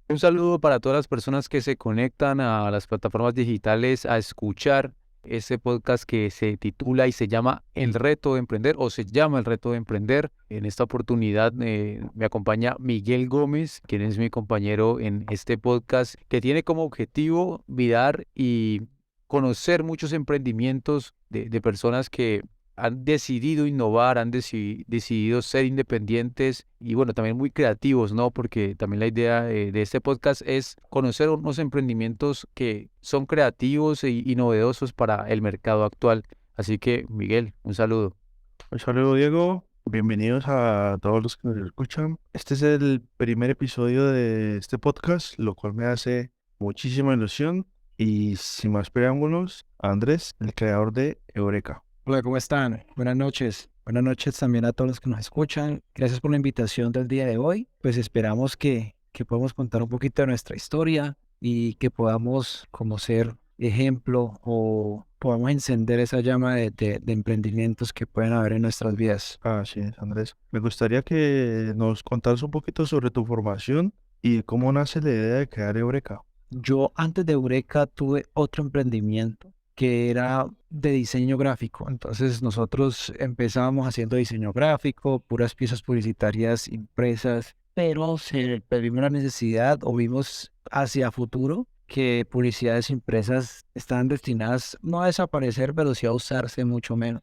Un saludo para todas las personas que se conectan a las plataformas digitales a escuchar este podcast que se titula y se llama El Reto de Emprender o se llama El Reto de Emprender. En esta oportunidad me acompaña Miguel Gómez, quien es mi compañero en este podcast, que tiene como objetivo mirar y conocer muchos emprendimientos de personas que han decidido innovar, decidido ser independientes y bueno, también muy creativos, ¿no? Porque también la idea de este podcast es conocer unos emprendimientos que son creativos y novedosos para el mercado actual. Así que, Miguel, un saludo. Un saludo, Diego. Bienvenidos a todos los que nos escuchan. Este es el primer episodio de este podcast, lo cual me hace muchísima ilusión. Y sin más preámbulos, Andrés, el creador de Eureka. Hola, ¿cómo están? Buenas noches. Buenas noches también a todos los que nos escuchan. Gracias por la invitación del día de hoy. Pues esperamos que podamos contar un poquito de nuestra historia y que podamos como ser ejemplo o podamos encender esa llama de emprendimientos que pueden haber en nuestras vidas. Así es, Andrés. Me gustaría que nos contaras un poquito sobre tu formación y cómo nace la idea de crear Eureka. Yo antes de Eureka tuve otro emprendimiento que era de diseño gráfico. Entonces nosotros empezábamos haciendo diseño gráfico, puras piezas publicitarias impresas, pero se vimos la necesidad o vimos hacia futuro que publicidades impresas están destinadas no a desaparecer, pero sí a usarse mucho menos.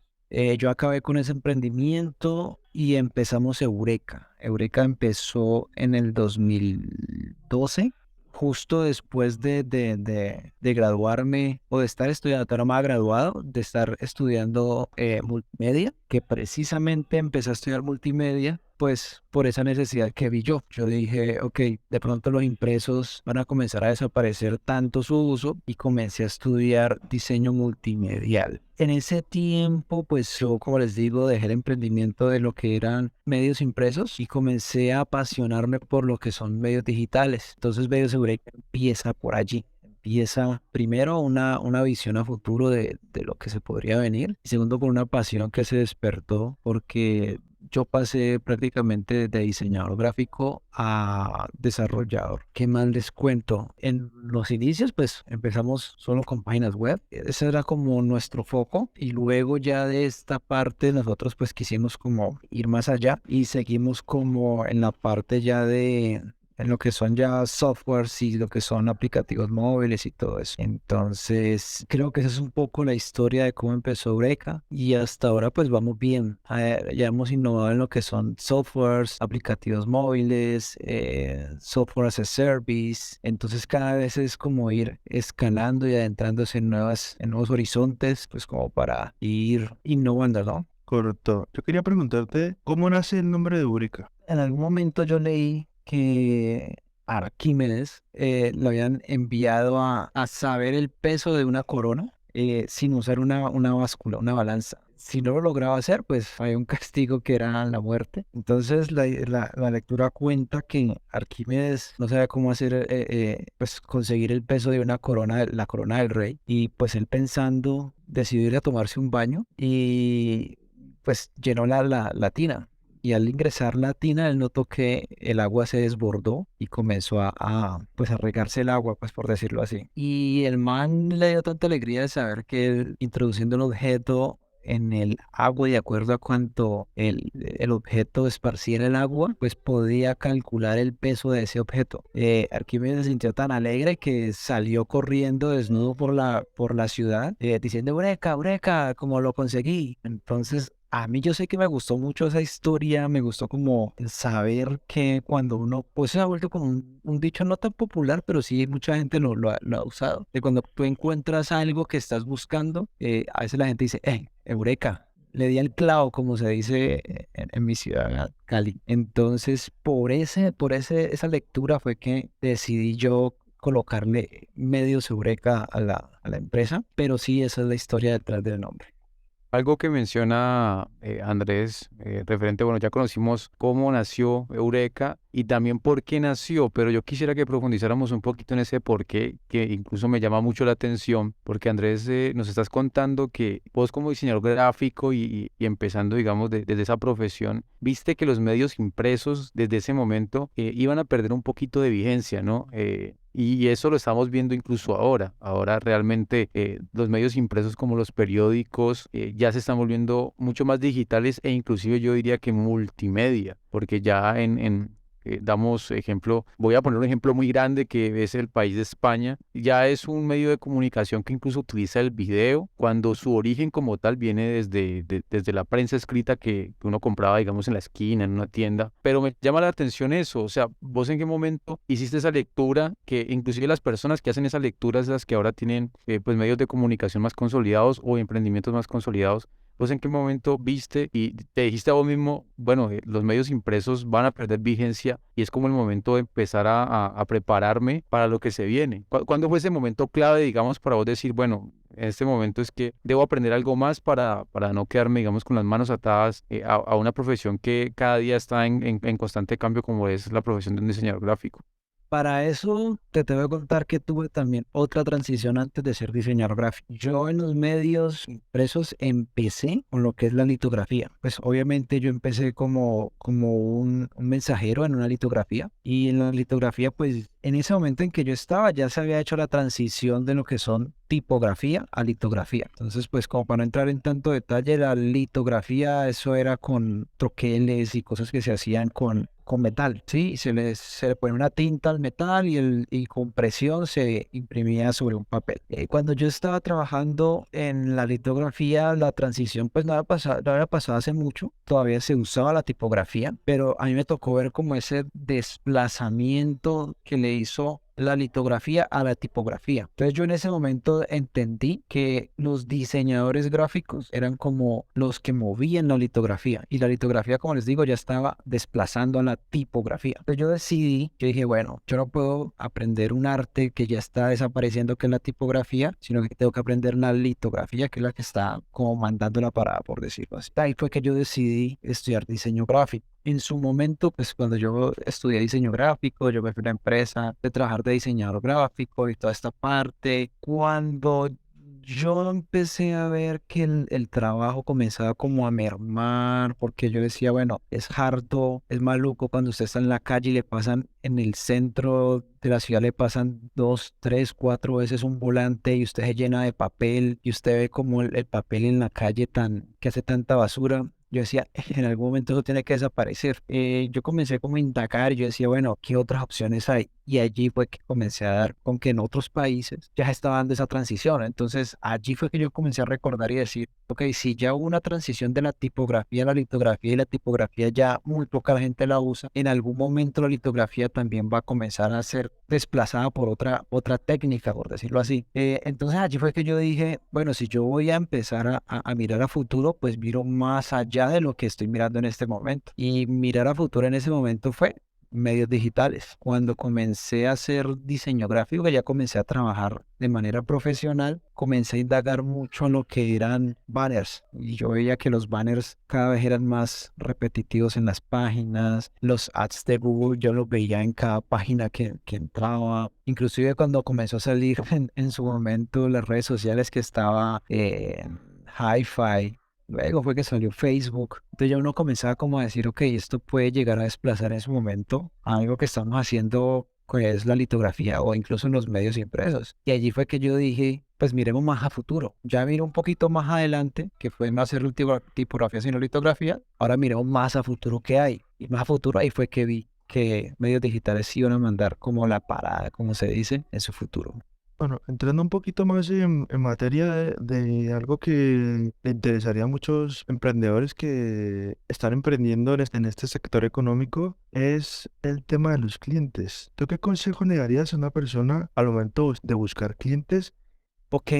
Yo acabé con ese emprendimiento y empezamos Eureka. Eureka empezó en el 2012 justo después de graduarme o de estar estudiando, todavía no me había graduado, de estar estudiando multimedia, que precisamente empecé a estudiar multimedia, pues por esa necesidad que vi yo. Yo dije, ok, de pronto los impresos van a comenzar a desaparecer tanto su uso y comencé a estudiar diseño multimedial. En ese tiempo, pues yo, como les digo, dejé el emprendimiento de lo que eran medios impresos y comencé a apasionarme por lo que son medios digitales. Entonces, Medios Eureka empieza por allí. Empieza primero una visión a futuro de lo que se podría venir y segundo con una pasión que se despertó porque yo pasé prácticamente de diseñador gráfico a desarrollador. ¿Qué más les cuento? En los inicios, pues empezamos solo con páginas web. Ese era como nuestro foco. Y luego ya de esta parte nosotros pues quisimos como ir más allá y seguimos como en la parte ya en lo que son ya softwares y lo que son aplicativos móviles y todo eso. Entonces, creo que esa es un poco la historia de cómo empezó Eureka y hasta ahora pues vamos bien. Ya hemos innovado en lo que son softwares, aplicativos móviles, software as a service. Entonces, cada vez es como ir escalando y adentrándose en nuevos horizontes, pues como para ir innovando, ¿no? Correcto. Yo quería preguntarte, ¿cómo nace el nombre de Eureka? En algún momento yo leí que Arquímedes lo habían enviado a saber el peso de una corona sin usar una báscula, una balanza. Si no lo lograba hacer, pues había un castigo que era la muerte. Entonces la lectura cuenta que Arquímedes no sabía cómo hacer, pues conseguir el peso de una corona, la corona del rey. Y pues él pensando, decidió ir a tomarse un baño y pues llenó la tina. Y al ingresar la tina, él notó que el agua se desbordó y comenzó pues a regarse el agua, pues por decirlo así. Y el man le dio tanta alegría de saber que él, introduciendo un objeto en el agua y de acuerdo a cuánto el objeto esparciera el agua, pues podía calcular el peso de ese objeto. Arquímedes se sintió tan alegre que salió corriendo desnudo por la ciudad, diciendo, Eureka, Eureka, como lo conseguí. Entonces, a mí yo sé que me gustó mucho esa historia, me gustó como el saber que cuando uno, pues se ha vuelto como un dicho no tan popular, pero sí mucha gente lo ha usado. De cuando tú encuentras algo que estás buscando, a veces la gente dice, Eureka, le di al clavo, como se dice en mi ciudad, Cali. Entonces, esa lectura fue que decidí yo colocarle Medios Eureka a la empresa, pero sí, esa es la historia detrás del nombre. Algo que menciona Andrés, referente, bueno, ya conocimos cómo nació Eureka y también por qué nació, pero yo quisiera que profundizáramos un poquito en ese por qué, que incluso me llama mucho la atención, porque Andrés, nos estás contando que vos como diseñador gráfico y empezando, digamos, desde esa profesión, viste que los medios impresos desde ese momento iban a perder un poquito de vigencia, ¿no? Y eso lo estamos viendo incluso ahora. Ahora realmente los medios impresos como los periódicos ya se están volviendo mucho más digitales e inclusive yo diría que multimedia, porque ya damos ejemplo, voy a poner un ejemplo muy grande que es el país de España, ya es un medio de comunicación que incluso utiliza el video cuando su origen como tal viene desde la prensa escrita que uno compraba, digamos, en la esquina, en una tienda. Pero me llama la atención eso, o sea, ¿vos en qué momento hiciste esa lectura? Que inclusive las personas que hacen esa lectura es las que ahora tienen pues medios de comunicación más consolidados o emprendimientos más consolidados. ¿Vos en qué momento viste y te dijiste a vos mismo, bueno, los medios impresos van a perder vigencia y es como el momento de empezar a prepararme para lo que se viene? ¿Cuándo fue ese momento clave, digamos, para vos decir, bueno, en este momento es que debo aprender algo más para no quedarme, digamos, con las manos atadas a una profesión que cada día está en constante cambio como es la profesión de un diseñador gráfico? Para eso te tengo que contar que tuve también otra transición antes de ser diseñador gráfico. Yo en los medios impresos empecé con lo que es la litografía. Pues obviamente yo empecé como un mensajero en una litografía y en la litografía pues en ese momento en que yo estaba ya se había hecho la transición de lo que son tipografía a litografía. Entonces pues como para no entrar en tanto detalle, la litografía eso era con troqueles y cosas que se hacían con metal, ¿sí? Se le pone una tinta al metal y con presión se imprimía sobre un papel. Cuando yo estaba trabajando en la litografía, la transición pues no había pasado hace mucho, todavía se usaba la tipografía, pero a mí me tocó ver como ese desplazamiento que le hizo la litografía a la tipografía. Entonces yo en ese momento entendí que los diseñadores gráficos eran como los que movían la litografía y la litografía, como les digo, ya estaba desplazando a la tipografía. Entonces yo dije, bueno, yo no puedo aprender un arte que ya está desapareciendo, que es la tipografía, sino que tengo que aprender la litografía, que es la que está como mandando la parada, por decirlo así. Ahí fue que yo decidí estudiar diseño gráfico. En su momento, pues cuando yo estudié diseño gráfico, yo me fui a una empresa de trabajar de diseñador gráfico y toda esta parte. Cuando yo empecé a ver que el trabajo comenzaba como a mermar, porque yo decía, bueno, es harto, es maluco cuando usted está en la calle y le pasan en el centro de la ciudad, le pasan 2, 3, 4 veces un volante y usted se llena de papel y usted ve como el papel en la calle que hace tanta basura. Yo decía, en algún momento eso tiene que desaparecer. Yo comencé como a indagar y yo decía, bueno, ¿qué otras opciones hay? Y allí fue que comencé a dar con que en otros países ya estaba dando esa transición. Entonces allí fue que yo comencé a recordar y decir, ok, si ya hubo una transición de la tipografía a la litografía y la tipografía ya muy poca gente la usa, en algún momento la litografía también va a comenzar a ser desplazada por otra técnica, por decirlo así. Entonces allí fue que yo dije, bueno, si yo voy a empezar a mirar a futuro, pues miro más allá de lo que estoy mirando en este momento. Y mirar a futuro en ese momento fue medios digitales. Cuando comencé a hacer diseño gráfico, que ya comencé a trabajar de manera profesional, comencé a indagar mucho en lo que eran banners. Y yo veía que los banners cada vez eran más repetitivos en las páginas. Los ads de Google yo los veía en cada página que entraba. Inclusive cuando comenzó a salir en su momento las redes sociales que estaba Hi-Fi. Luego fue que salió Facebook. Entonces ya uno comenzaba como a decir, ok, esto puede llegar a desplazar en su momento a algo que estamos haciendo, que es la litografía o incluso en los medios impresos. Y allí fue que yo dije, pues miremos más a futuro. Ya miro un poquito más adelante, que fue no hacer tipografía sino litografía. Ahora miremos más a futuro qué hay. Y más a futuro ahí fue que vi que medios digitales iban a mandar como la parada, como se dice, en su futuro. Bueno, entrando un poquito más en materia de algo que le interesaría a muchos emprendedores que están emprendiendo en este sector económico, es el tema de los clientes. ¿Tú qué consejo le darías a una persona al momento de buscar clientes? Ok,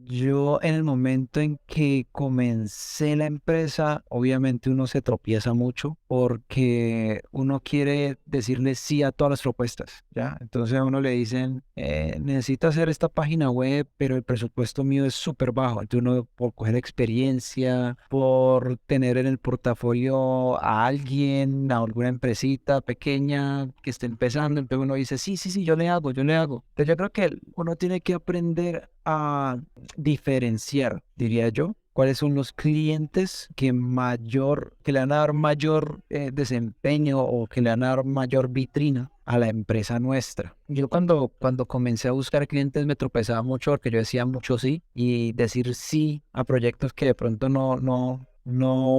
Yo en el momento en que comencé la empresa, obviamente uno se tropieza mucho porque uno quiere decirle sí a todas las propuestas, ¿ya? Entonces a uno le dicen, necesito hacer esta página web, pero el presupuesto mío es súper bajo. Entonces uno por coger experiencia, por tener en el portafolio a alguien, a alguna empresita pequeña que esté empezando, entonces uno dice, sí, sí, sí, yo le hago, yo le hago. Entonces yo creo que uno tiene que aprender a diferenciar, diría yo, cuáles son los clientes que le van a dar mayor desempeño o que le van a dar mayor vitrina a la empresa nuestra. Yo cuando comencé a buscar clientes me tropezaba mucho porque yo decía mucho sí y decir sí a proyectos que de pronto no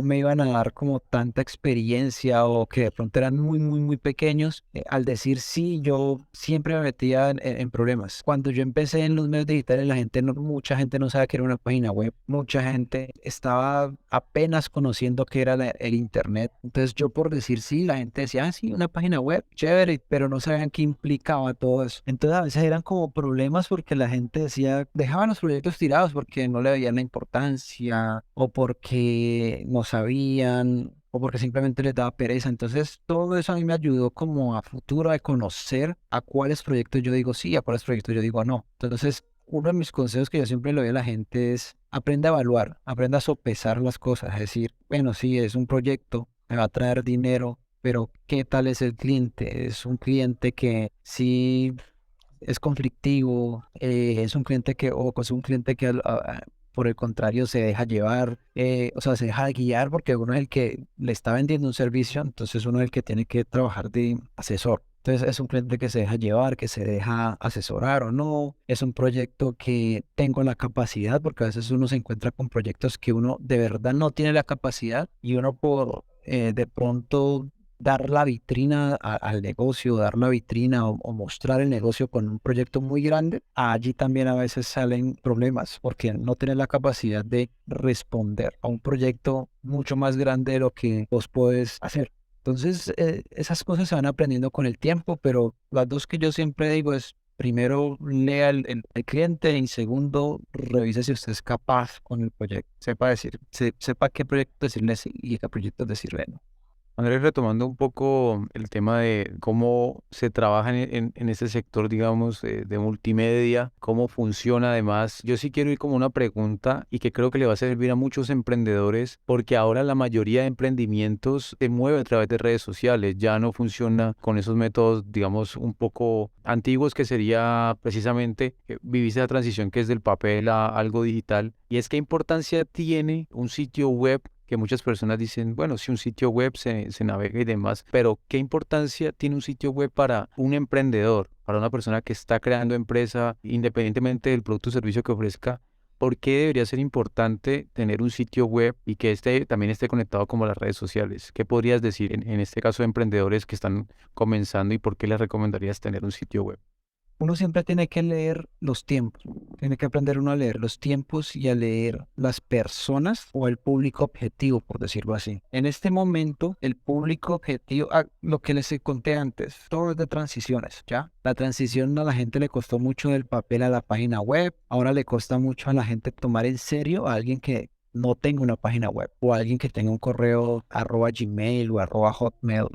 me iban a dar como tanta experiencia o que de pronto eran muy, muy, muy pequeños. Al decir sí, yo siempre me metía en problemas. Cuando yo empecé en los medios digitales, mucha gente no sabía que era una página web. Mucha gente estaba apenas conociendo qué era el internet. Entonces yo por decir sí, la gente decía, ah, sí, una página web, chévere, pero no sabían qué implicaba todo eso. Entonces a veces eran como problemas porque la gente decía, dejaban los proyectos tirados porque no le veían la importancia o porque no sabían o porque simplemente les daba pereza. Entonces, todo eso a mí me ayudó como a futuro a conocer a cuáles proyectos yo digo sí, a cuáles proyectos yo digo no. Entonces, uno de mis consejos que yo siempre le doy a la gente es aprenda a evaluar, aprenda a sopesar las cosas. Es decir, bueno, sí, es un proyecto, me va a traer dinero, pero ¿qué tal es el cliente? Es un cliente que sí es conflictivo, es un cliente o es un cliente que por el contrario se deja llevar, o sea, se deja guiar porque uno es el que le está vendiendo un servicio, entonces uno es el que tiene que trabajar de asesor. Entonces es un cliente que se deja llevar, que se deja asesorar o no. Es un proyecto que tengo la capacidad, porque a veces uno se encuentra con proyectos que uno de verdad no tiene la capacidad y uno por de pronto dar la vitrina al negocio, dar la vitrina o mostrar el negocio con un proyecto muy grande, allí también a veces salen problemas porque no tienes la capacidad de responder a un proyecto mucho más grande de lo que vos podés hacer. Entonces, esas cosas se van aprendiendo con el tiempo, pero las dos que yo siempre digo es, primero, lea el cliente y segundo, revise si usted es capaz con el proyecto. Sepa decir, sepa qué proyecto decirle sí y qué proyecto decirle no. Andrés, retomando un poco el tema de cómo se trabaja en este sector, digamos, de multimedia, cómo funciona además, yo sí quiero ir como una pregunta y que creo que le va a servir a muchos emprendedores, porque ahora la mayoría de emprendimientos se mueve a través de redes sociales, ya no funciona con esos métodos, digamos, un poco antiguos, que sería precisamente viviste la transición que es del papel a algo digital. Y es qué importancia tiene un sitio web, que muchas personas dicen, bueno, si un sitio web se navega y demás, pero ¿qué importancia tiene un sitio web para un emprendedor, para una persona que está creando empresa, independientemente del producto o servicio que ofrezca? ¿Por qué debería ser importante tener un sitio web y que este también esté conectado como a las redes sociales? ¿Qué podrías decir en este caso de emprendedores que están comenzando y por qué les recomendarías tener un sitio web? Uno siempre tiene que leer los tiempos, tiene que aprender uno a leer los tiempos y a leer las personas o el público objetivo, por decirlo así. En este momento, el público objetivo, lo que les conté antes, todo es de transiciones, ¿ya? La transición a la gente le costó mucho del papel a la página web, ahora le cuesta mucho a la gente tomar en serio a alguien que no tenga una página web o a alguien que tenga un correo @Gmail o @Hotmail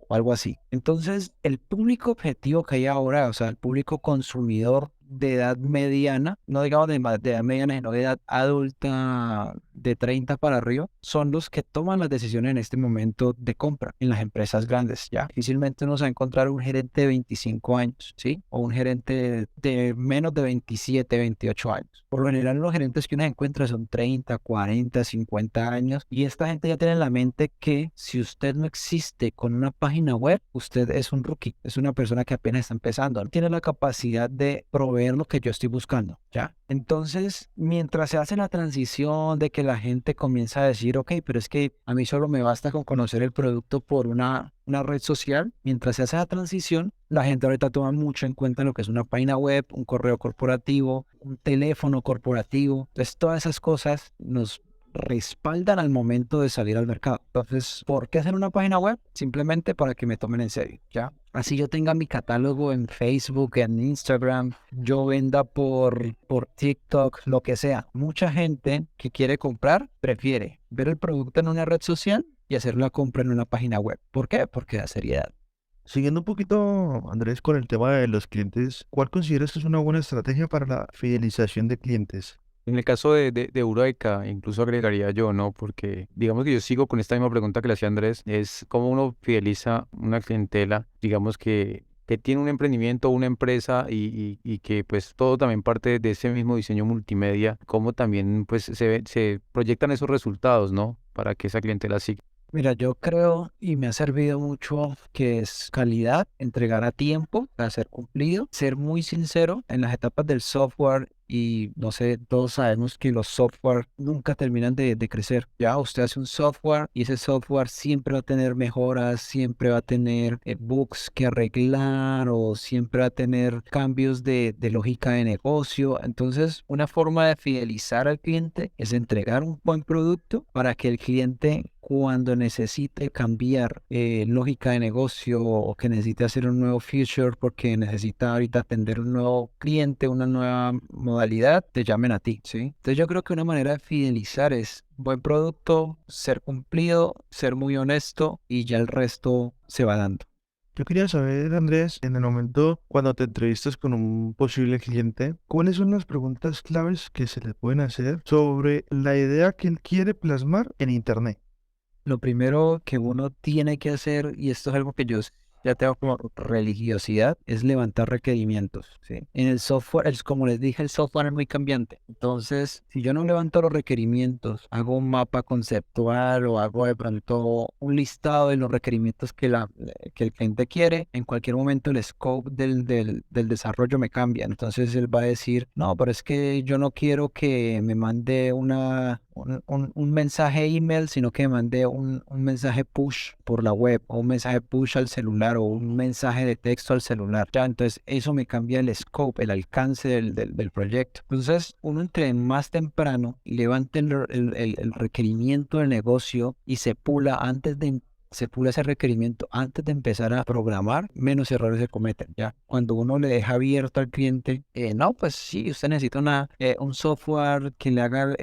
o algo así. Entonces, el público objetivo que hay ahora, o sea, el público consumidor de edad mediana, no digamos de edad mediana, sino de edad adulta de 30 para arriba, son los que toman las decisiones en este momento de compra en las empresas grandes, ¿ya? Difícilmente uno se va a encontrar un gerente de 25 años, ¿sí? O un gerente de menos de 27, 28 años. Por lo general, los gerentes que uno encuentra son 30, 40, 50 años y esta gente ya tiene en la mente que si usted no existe con una página web, usted es un rookie, es una persona que apenas está empezando, no tiene la capacidad de proveer lo que yo estoy buscando, ¿ya? Entonces, mientras se hace la transición de que la gente comienza a decir, ok, pero es que a mí solo me basta con conocer el producto por una red social, mientras se hace la transición, la gente ahorita toma mucho en cuenta lo que es una página web, un correo corporativo, un teléfono corporativo. Entonces, todas esas cosas nos respaldan al momento de salir al mercado. Entonces, ¿por qué hacer una página web? Simplemente para que me tomen en serio, ¿ya? Así yo tenga mi catálogo en Facebook, en Instagram, yo venda por TikTok, lo que sea. Mucha gente que quiere comprar prefiere ver el producto en una red social y hacer la compra en una página web. ¿Por qué? Porque da seriedad. Siguiendo un poquito, Andrés, con el tema de los clientes, ¿cuál consideras que es una buena estrategia para la fidelización de clientes? En el caso de Eureka, incluso agregaría yo, ¿no? Porque digamos que yo sigo con esta misma pregunta que le hacía Andrés, es cómo uno fideliza una clientela, digamos que tiene un emprendimiento, una empresa y que pues todo también parte de ese mismo diseño multimedia, cómo también pues se proyectan esos resultados, ¿no? Para que esa clientela siga. Mira, yo creo y me ha servido mucho que es calidad, entregar a tiempo, para ser cumplido, ser muy sincero en las etapas del software y no sé, todos sabemos que los software nunca terminan de crecer. Ya usted hace un software y ese software siempre va a tener mejoras, siempre va a tener bugs que arreglar o siempre va a tener cambios de lógica de negocio. Entonces, una forma de fidelizar al cliente es entregar un buen producto para que el cliente cuando necesite cambiar lógica de negocio o que necesite hacer un nuevo feature porque necesita ahorita atender un nuevo cliente, una nueva modalidad, te llamen a ti, ¿sí? Entonces yo creo que una manera de fidelizar es buen producto, ser cumplido, ser muy honesto y ya el resto se va dando. Yo quería saber, Andrés, en el momento cuando te entrevistas con un posible cliente, ¿cuáles son las preguntas claves que se le pueden hacer sobre la idea que él quiere plasmar en Internet? Lo primero que uno tiene que hacer, y esto es algo que yo ya tengo como religiosidad, es levantar requerimientos, ¿sí? En el software, como les dije, el software es muy cambiante. Entonces, si yo no levanto los requerimientos, hago un mapa conceptual o hago de pronto un listado de los requerimientos que el cliente quiere, en cualquier momento el scope del desarrollo me cambia. Entonces, él va a decir, no, pero es que yo no quiero que me mande un mensaje email, sino que me mande un mensaje push por la web o un mensaje push al celular o un mensaje de texto al celular. Ya, entonces eso me cambia el scope, el alcance del proyecto. Entonces, uno entre más temprano levante el requerimiento del negocio y se pula ese requerimiento antes de empezar a programar, menos errores se cometen, ¿ya? Cuando uno le deja abierto al cliente, no, pues sí, usted necesita un software que le haga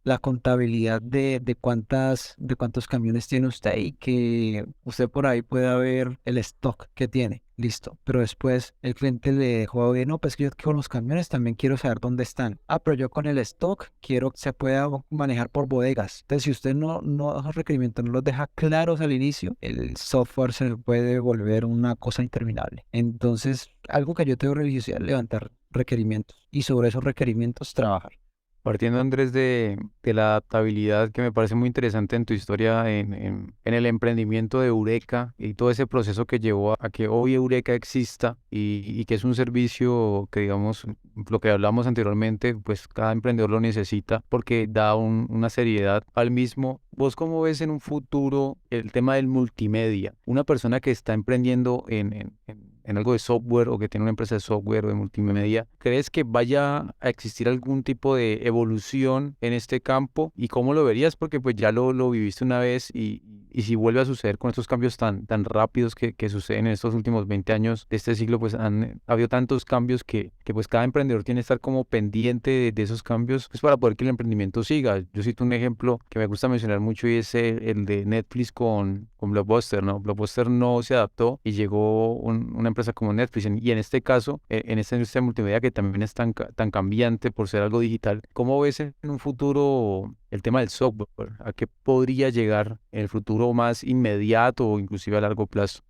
la contabilidad de cuántos camiones tiene usted y que usted por ahí pueda ver el stock que tiene. Listo. Pero después el cliente le dejó ver, no, pues que yo con los camiones también quiero saber dónde están. Ah, pero yo con el stock quiero que se pueda manejar por bodegas. Entonces, si usted esos requerimientos no los deja claros al inicio, el software se puede volver una cosa interminable. Entonces, algo que yo tengo religiosidad es levantar requerimientos y sobre esos requerimientos trabajar. Partiendo, Andrés, de la adaptabilidad que me parece muy interesante en tu historia en el emprendimiento de Eureka y todo ese proceso que llevó a que hoy Eureka exista y que es un servicio que, digamos, lo que hablamos anteriormente, pues cada emprendedor lo necesita porque da una seriedad al mismo. ¿Vos cómo ves en un futuro el tema del multimedia? Una persona que está emprendiendo en algo de software o que tiene una empresa de software o de multimedia, ¿crees que vaya a existir algún tipo de evolución en este campo? ¿Y cómo lo verías? Porque pues ya lo viviste una vez y si vuelve a suceder con estos cambios tan rápidos que suceden en estos últimos 20 años de este siglo, pues han habido tantos cambios que pues cada emprendedor tiene que estar como pendiente de esos cambios pues para poder que el emprendimiento siga. Yo cito un ejemplo que me gusta mencionar mucho y es el de Netflix con Blockbuster, ¿no? Blockbuster no se adaptó y llegó una empresa como Netflix. Y en este caso, en esta industria multimedia que también es tan cambiante por ser algo digital, ¿cómo ves en un futuro el tema del software? ¿A qué podría llegar en el futuro más inmediato o inclusive a largo plazo?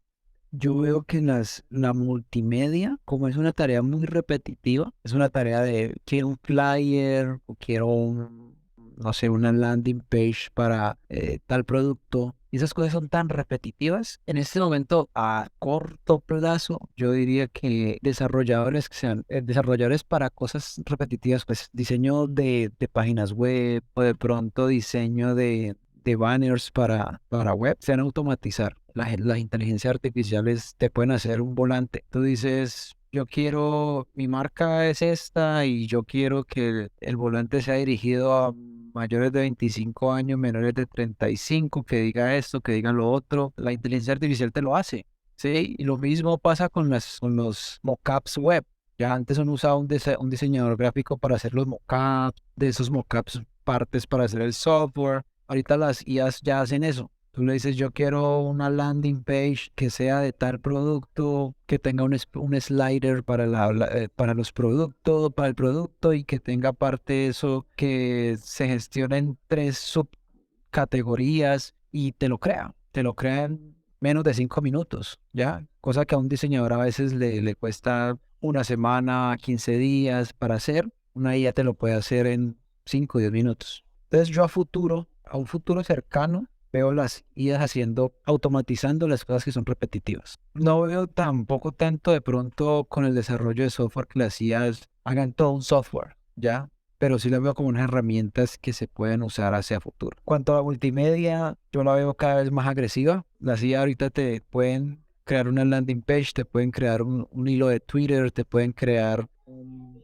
Yo veo que la multimedia, como es una tarea muy repetitiva, es una tarea de quiero un flyer o quiero no sé, una landing page para tal producto. Y esas cosas son tan repetitivas. En este momento, a corto plazo, yo diría que desarrolladores que sean desarrolladores para cosas repetitivas, pues diseño de páginas web o de pronto diseño de banners para web, se van a automatizar. Las inteligencias artificiales te pueden hacer un volante. Tú dices, yo quiero, mi marca es esta y yo quiero que el volante sea dirigido a mayores de 25 años, menores de 35, que diga esto, que diga lo otro. La inteligencia artificial te lo hace, ¿sí? Y lo mismo pasa con los mockups web. Ya antes uno usaba un diseñador gráfico para hacer los mockups, de esos mockups partes para hacer el software. Ahorita las IAs ya hacen eso. Tú le dices, yo quiero una landing page que sea de tal producto, que tenga un slider para, para los productos, para el producto y que tenga parte eso que se gestione en 3 subcategorías y te lo crea en menos de 5 minutos, ¿ya? Cosa que a un diseñador a veces le cuesta una semana, 15 días para hacer, una IA te lo puede hacer en 5 o 10 minutos. Entonces yo a un futuro cercano, veo las IAs automatizando las cosas que son repetitivas. No veo tampoco tanto de pronto con el desarrollo de software que las IAs hagan todo un software, ¿ya? Pero sí las veo como unas herramientas que se pueden usar hacia futuro. Cuanto a la multimedia, yo la veo cada vez más agresiva. Las IA ahorita te pueden crear una landing page, te pueden crear un hilo de Twitter, te pueden crear un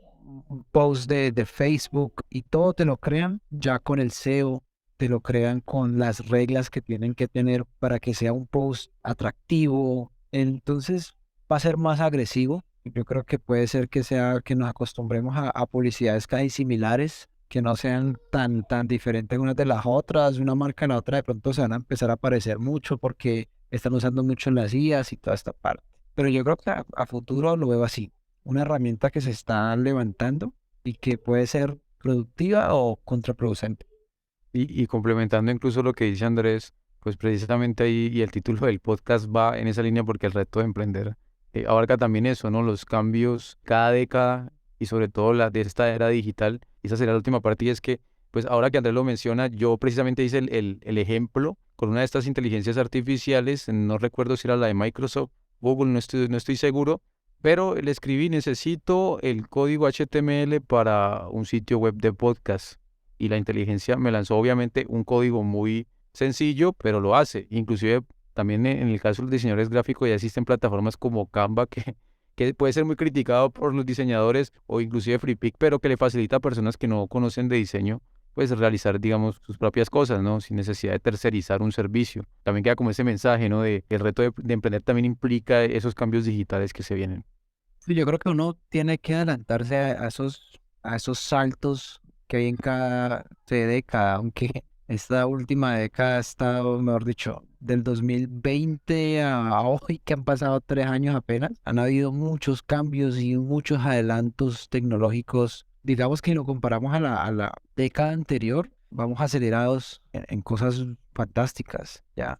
post de Facebook y todo te lo crean ya con el SEO, te lo crean con las reglas que tienen que tener para que sea un post atractivo. Entonces va a ser más agresivo. Yo creo que puede ser que nos acostumbremos a publicidades casi similares, que no sean tan diferentes unas de las otras, una marca a la otra de pronto se van a empezar a parecer mucho porque están usando mucho las IAs y toda esta parte. Pero yo creo que a futuro lo veo así, una herramienta que se está levantando y que puede ser productiva o contraproducente. Y complementando incluso lo que dice Andrés, pues precisamente ahí, y el título del podcast va en esa línea porque el reto de emprender abarca también eso, ¿no? Los cambios cada década y sobre todo la de esta era digital. Y esa sería la última parte y es que, pues ahora que Andrés lo menciona, yo precisamente hice el ejemplo con una de estas inteligencias artificiales, no recuerdo si era la de Microsoft, Google, no estoy seguro, pero le escribí, necesito el código HTML para un sitio web de podcast y la inteligencia me lanzó obviamente un código muy sencillo, pero lo hace. Inclusive también en el caso de los diseñadores gráficos ya existen plataformas como Canva que puede ser muy criticado por los diseñadores o inclusive FreePic, pero que le facilita a personas que no conocen de diseño pues realizar, digamos, sus propias cosas, ¿no? Sin necesidad de tercerizar un servicio. También queda como ese mensaje, ¿no? De el reto de emprender también implica esos cambios digitales que se vienen. Sí, yo creo que uno tiene que adelantarse a esos saltos que hay en cada década, aunque esta última década ha estado, mejor dicho, del 2020 a hoy, que han pasado 3 años apenas, han habido muchos cambios y muchos adelantos tecnológicos. Digamos que si lo comparamos a la década anterior, vamos acelerados en cosas fantásticas, ¿ya?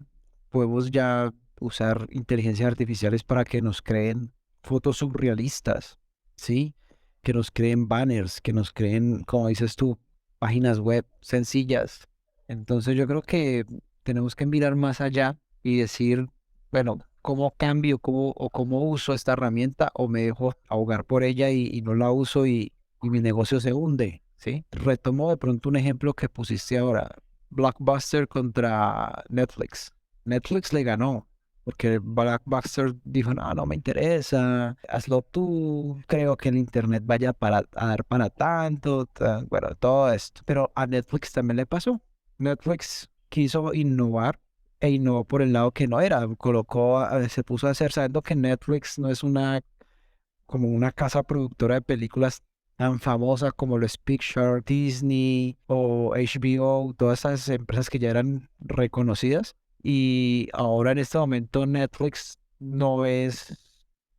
Podemos ya usar inteligencias artificiales para que nos creen fotos surrealistas, ¿sí? Que nos creen banners, que nos creen, como dices tú, páginas web sencillas. Entonces yo creo que tenemos que mirar más allá y decir, bueno, ¿cómo cambio o cómo uso esta herramienta o me dejo ahogar por ella y no la uso y mi negocio se hunde, ¿sí? Retomo de pronto un ejemplo que pusiste ahora, Blockbuster contra Netflix. Netflix le ganó porque Blockbuster dijo, no, no me interesa, hazlo tú, creo que el internet vaya a dar para tanto, bueno, todo esto. Pero a Netflix también le pasó. Netflix quiso innovar e innovó por el lado que no era. Se puso a hacer, sabiendo que Netflix no es como una casa productora de películas tan famosa como lo es Pixar, Disney o HBO, todas esas empresas que ya eran reconocidas. Y ahora en este momento Netflix no es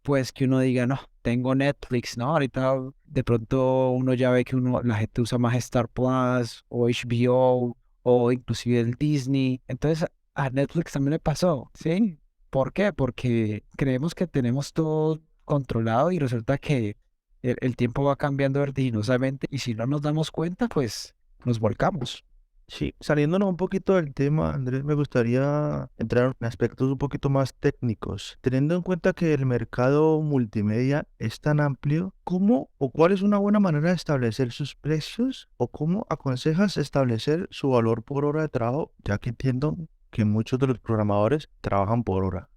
pues que uno diga, no, tengo Netflix, ¿no? Ahorita de pronto uno ya ve que la gente usa más Star Plus o HBO o inclusive el Disney. Entonces a Netflix también le pasó, ¿sí? ¿Por qué? Porque creemos que tenemos todo controlado y resulta que el tiempo va cambiando vertiginosamente y si no nos damos cuenta, pues nos volcamos. Sí, saliéndonos un poquito del tema, Andrés, me gustaría entrar en aspectos un poquito más técnicos. Teniendo en cuenta que el mercado multimedia es tan amplio, ¿cómo o cuál es una buena manera de establecer sus precios o cómo aconsejas establecer su valor por hora de trabajo, ya que entiendo que muchos de los programadores trabajan por hora?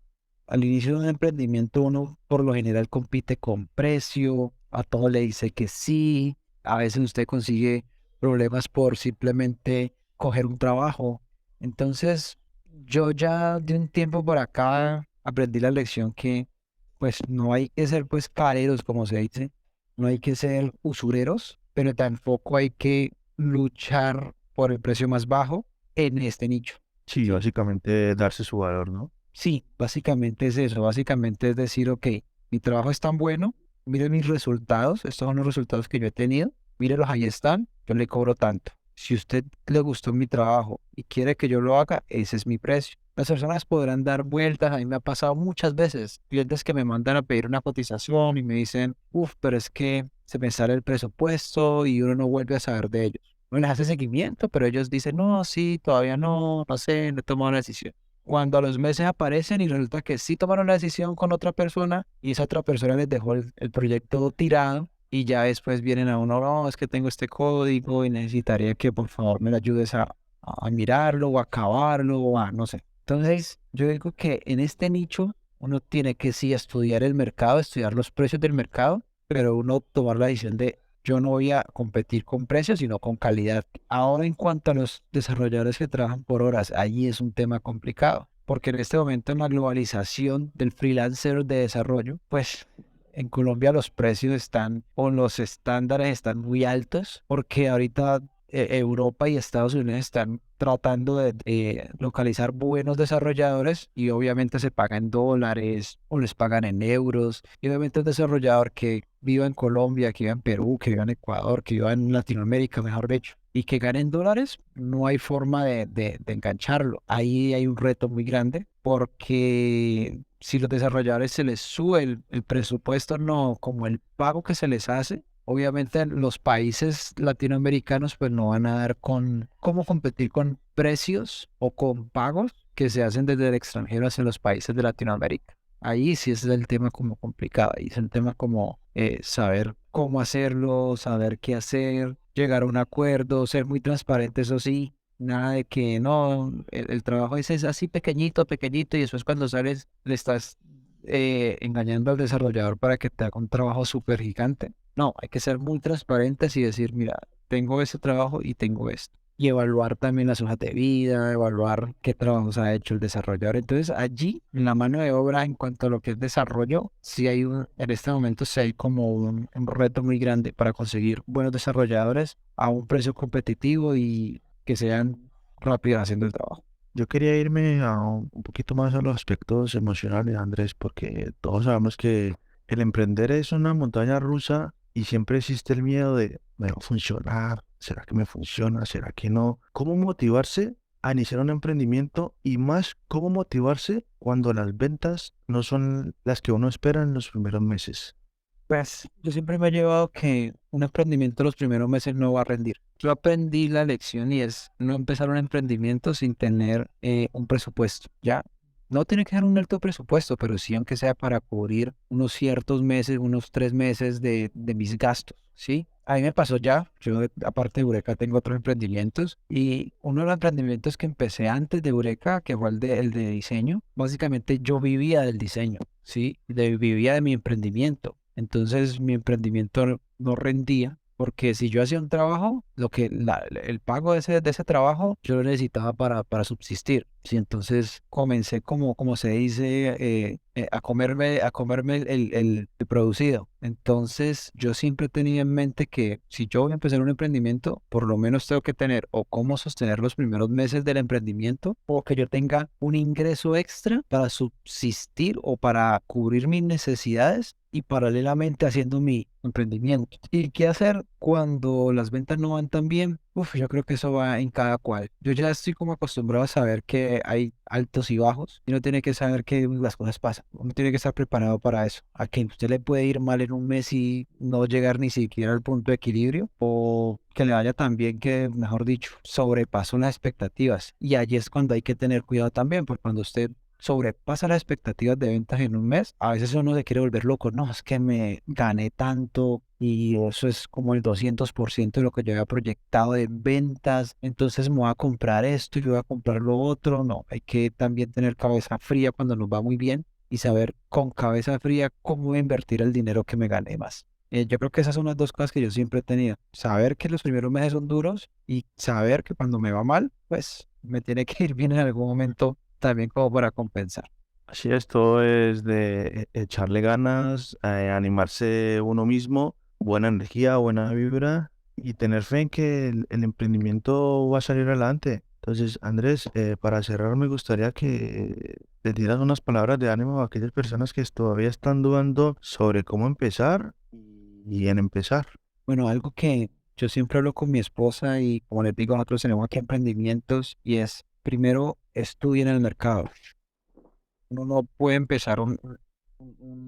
Al inicio de un emprendimiento uno por lo general compite con precio, a todo le dice que sí, a veces usted consigue problemas por simplemente coger un trabajo. Entonces, yo ya de un tiempo por acá aprendí la lección que pues no hay que ser pues careros, como se dice, no hay que ser usureros, pero tampoco hay que luchar por el precio más bajo en este nicho. Sí, ¿Sí? básicamente darse su valor, ¿no? Sí, básicamente es eso, básicamente es decir, ok, mi trabajo es tan bueno, mire mis resultados, estos son los resultados que yo he tenido, mírelos, ahí están, yo le cobro tanto. Si a usted le gustó mi trabajo y quiere que yo lo haga, ese es mi precio. Las personas podrán dar vueltas, a mí me ha pasado muchas veces, clientes que me mandan a pedir una cotización y me dicen, uff, pero es que se me sale el presupuesto y uno no vuelve a saber de ellos. Uno les hace seguimiento, pero ellos dicen, no, sí, todavía no, no sé, no he tomado una decisión. Cuando a los meses aparecen y resulta que sí tomaron la decisión con otra persona y esa otra persona les dejó el proyecto tirado y ya después vienen a uno, no, es que tengo este código y necesitaría que por favor me lo ayudes a mirarlo o a acabarlo o a no sé. Entonces, yo digo que en este nicho uno tiene que sí estudiar el mercado, estudiar los precios del mercado, pero uno tomar la decisión de yo no voy a competir con precios, sino con calidad. Ahora, en cuanto a los desarrolladores que trabajan por horas, allí es un tema complicado, porque en este momento en la globalización del freelancer de desarrollo, pues en Colombia los precios están, o los estándares están muy altos, porque ahorita Europa y Estados Unidos están tratando de localizar buenos desarrolladores y obviamente se paga en dólares o les pagan en euros. Y obviamente un desarrollador que viva en Colombia, que viva en Perú, que viva en Ecuador, que viva en Latinoamérica, mejor dicho, y que gane en dólares, no hay forma de engancharlo. Ahí hay un reto muy grande porque si los desarrolladores se les sube el presupuesto, no como el pago que se les hace, obviamente los países latinoamericanos pues no van a dar con cómo competir con precios o con pagos que se hacen desde el extranjero hacia los países de Latinoamérica. Ahí sí es el tema como complicado, ahí es el tema como saber cómo hacerlo, saber qué hacer, llegar a un acuerdo, ser muy transparente, eso sí, nada de que no, el trabajo ese es así pequeñito, pequeñito y después cuando sales le estás engañando al desarrollador para que te haga un trabajo súper gigante. No, hay que ser muy transparentes y decir, mira, tengo ese trabajo y tengo esto. Y evaluar también las hojas de vida, evaluar qué trabajos ha hecho el desarrollador. Entonces, allí, en la mano de obra, en cuanto a lo que es desarrollo, sí hay en este momento sí hay como un reto muy grande para conseguir buenos desarrolladores a un precio competitivo y que sean rápidos haciendo el trabajo. Yo quería irme a un poquito más a los aspectos emocionales, Andrés, porque todos sabemos que el emprender es una montaña rusa y siempre existe el miedo de, ¿me va a funcionar? ¿Será que me funciona? ¿Será que no? ¿Cómo motivarse a iniciar un emprendimiento y más cómo motivarse cuando las ventas no son las que uno espera en los primeros meses? Pues yo siempre me he llevado que un emprendimiento los primeros meses no va a rendir. Yo aprendí la lección y es no empezar un emprendimiento sin tener un presupuesto, ¿ya? No tiene que ser un alto presupuesto, pero sí aunque sea para cubrir unos ciertos meses, unos 3 meses de mis gastos, ¿sí? A mí me pasó ya, yo aparte de Eureka tengo otros emprendimientos y uno de los emprendimientos que empecé antes de Eureka, que fue el de diseño, básicamente yo vivía del diseño, ¿sí? Vivía de mi emprendimiento. Entonces mi emprendimiento no rendía porque si yo hacía un trabajo, el pago de ese trabajo yo lo necesitaba para subsistir. Sí, entonces comencé como se dice, a comerme el producido. Entonces yo siempre tenía en mente que si yo voy a empezar un emprendimiento, por lo menos tengo que tener o cómo sostener los primeros meses del emprendimiento o que yo tenga un ingreso extra para subsistir o para cubrir mis necesidades y paralelamente haciendo mi emprendimiento. ¿Y qué hacer cuando las ventas no van tan bien? Uf, yo creo que eso va en cada cual. Yo ya estoy como acostumbrado a saber que hay altos y bajos y uno tiene que saber que las cosas pasan. Uno tiene que estar preparado para eso. A que usted le puede ir mal en un mes y no llegar ni siquiera al punto de equilibrio o que le vaya tan bien que, mejor dicho, sobrepasó las expectativas. Y allí es cuando hay que tener cuidado también, porque cuando usted sobrepasa las expectativas de ventas en un mes, a veces uno se quiere volver loco, no, es que me gané tanto y eso es como el 200% de lo que yo había proyectado de ventas, entonces me voy a comprar esto y yo voy a comprar lo otro, no, hay que también tener cabeza fría cuando nos va muy bien y saber con cabeza fría cómo invertir el dinero que me gané más. Yo creo que esas son las dos cosas que yo siempre he tenido. Saber que los primeros meses son duros y saber que cuando me va mal, pues me tiene que ir bien en algún momento también como para compensar. Así es, todo es de echarle ganas, animarse uno mismo, buena energía, buena vibra y tener fe en que el emprendimiento va a salir adelante. Entonces, Andrés, para cerrar, me gustaría que te dieras unas palabras de ánimo a aquellas personas que todavía están dudando sobre cómo empezar y en empezar. Bueno, algo que yo siempre hablo con mi esposa y como les digo, nosotros tenemos aquí emprendimientos y es, primero, estudien el mercado. Uno no puede empezar un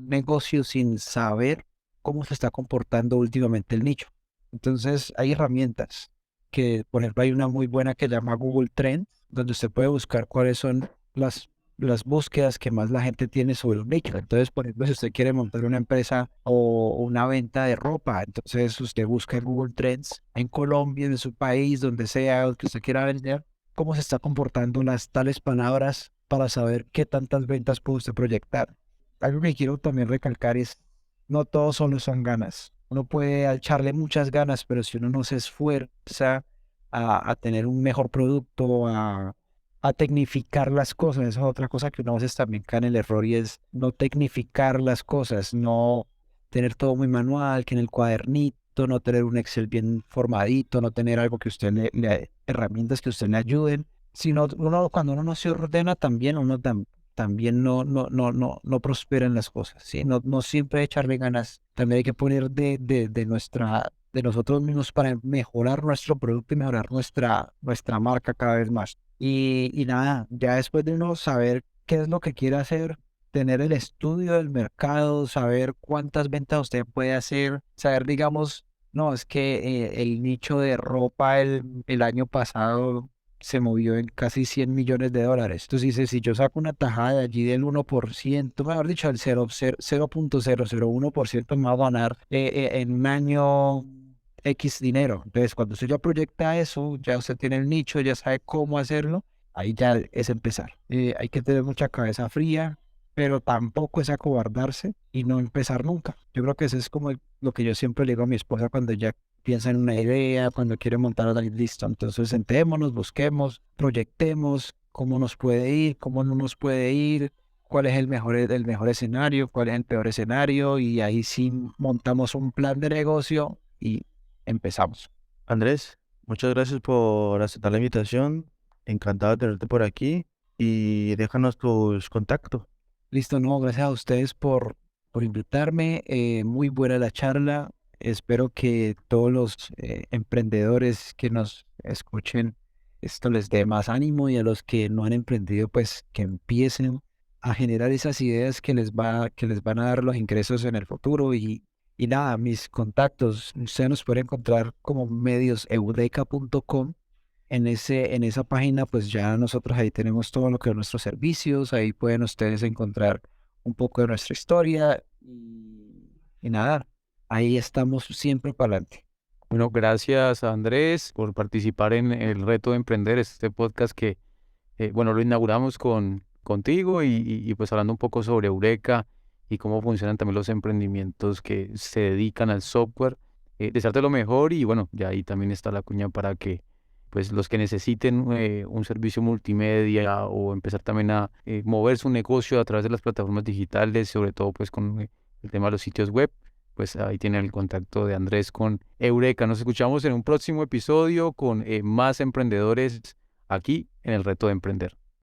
negocio sin saber cómo se está comportando últimamente el nicho. Entonces, hay herramientas que, por ejemplo, hay una muy buena que se llama Google Trends, donde usted puede buscar cuáles son las búsquedas que más la gente tiene sobre un nicho. Entonces, por ejemplo, si usted quiere montar una empresa o una venta de ropa, entonces usted busca en Google Trends en Colombia, en su país, donde sea, que usted quiera vender, cómo se está comportando las tales palabras para saber qué tantas ventas puede usted proyectar. Algo que quiero también recalcar es, no todo solo son ganas. Uno puede echarle muchas ganas, pero si uno no se esfuerza a tener un mejor producto, a tecnificar las cosas, esa es otra cosa que uno a veces también cae en el error y es no tecnificar las cosas, no tener todo muy manual, que en el cuadernito, no tener un Excel bien formadito, no tener algo que usted herramientas que usted le ayuden, sino uno, cuando uno no se ordena también, uno también no prospera en las cosas, ¿sí? No siempre echarle ganas, también hay que poner de nosotros mismos para mejorar nuestro producto y mejorar nuestra marca cada vez más. Y nada, ya después de uno saber qué es lo que quiere hacer, tener el estudio del mercado, saber cuántas ventas usted puede hacer, saber, digamos, no, es que el nicho de ropa el año pasado se movió en casi $100 millones. Entonces dice, si yo saco una tajada de allí del 1%, mejor dicho, el 0.001% me va a ganar en un año X dinero. Entonces, cuando usted ya proyecta eso, ya usted tiene el nicho, ya sabe cómo hacerlo, ahí ya es empezar. Hay que tener mucha cabeza fría, pero tampoco es acobardarse y no empezar nunca. Yo creo que eso es como lo que yo siempre le digo a mi esposa cuando ya piensa en una idea, cuando quiere montar algo listo. Entonces, sentémonos, busquemos, proyectemos cómo nos puede ir, cómo no nos puede ir, cuál es el mejor escenario, cuál es el peor escenario, y ahí sí montamos un plan de negocio y empezamos. Andrés, muchas gracias por aceptar la invitación. Encantado de tenerte por aquí y déjanos tus contactos. Listo, no, gracias a ustedes por invitarme. Muy buena la charla. Espero que todos los emprendedores que nos escuchen esto les dé más ánimo y a los que no han emprendido, pues que empiecen a generar esas ideas que les van a dar los ingresos en el futuro. Y nada, mis contactos, ustedes nos pueden encontrar como medioseudeka.com. En esa página, pues ya nosotros ahí tenemos todo lo que son nuestros servicios, ahí pueden ustedes encontrar un poco de nuestra historia y nada, ahí estamos siempre para adelante. Bueno, gracias a Andrés por participar en el reto de emprender, este podcast que, bueno, lo inauguramos contigo y pues hablando un poco sobre Eureka y cómo funcionan también los emprendimientos que se dedican al software. Desearte lo mejor y bueno, ya ahí también está la cuña para que pues los que necesiten un servicio multimedia o empezar también a mover su negocio a través de las plataformas digitales, sobre todo pues con el tema de los sitios web, pues ahí tienen el contacto de Andrés con Eureka. Nos escuchamos en un próximo episodio con más emprendedores aquí en el reto de emprender.